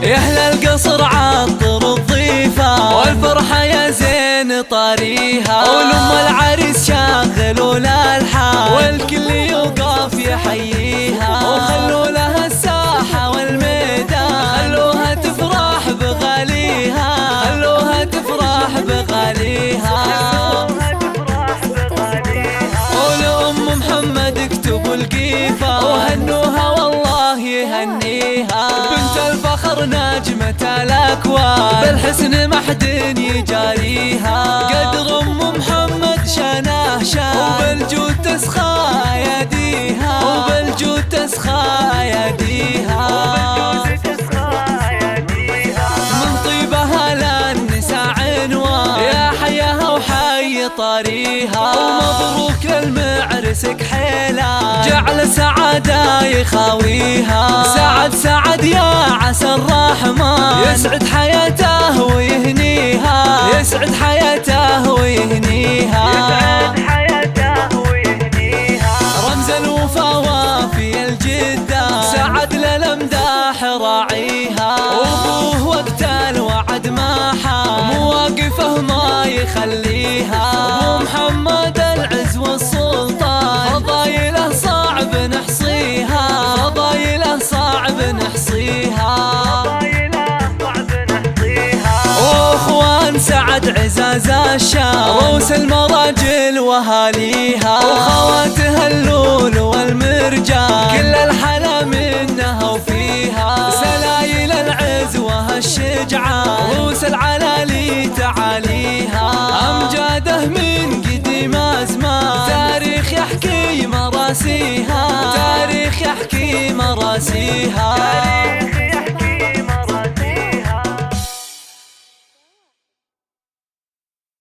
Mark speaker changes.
Speaker 1: يا أهل القصر عطر الضيفة والفرحة يا زين طاريها، ولم العريس شاغلوا الألحان والكل يوقف يحييها، وخلوا لها الساحة والميدان خلوها تفرح بغاليها، خلوها تفرح بغاليها. ولأم محمد اكتبوا القيفة وهنوها والله يهنيها، بنت الفخر نجمة الأكوان بالحسن ما حد يجاريها، قدر أم محمد شانه شان وبالجود تسخى يديها، وبالجود تسخى يديها. من طيبها للنساء عنوان يا حياها وحي طاريها، ومبروك للمعرس كحيلة جعل سعادة يخاويها، سعد سعد يا عسى الرحمن يسعد حياته ويهنيها، يسعد حياته ويهنيها، يسعد حياته ويهنيها. رمز الوفا وافي الجدة سعد للمداح راعيها، وابوه وقت الوعد ما حا مواقفه ما يخليها، ابو محمد العز والسلطان فضايله صعب نحصيها، فضايله صعب نحصيها. واخوان سعد عزاز الشام روس المراجل وهاليها، وخواتها اللول والمرجان كل الحلا منها وفيها، سلايل العز وهالشجعان روس العلالي تعاليها، امجاده من قديم ازمان تاريخ يحكي مراسيها، تاريخ يحكي مراسيها.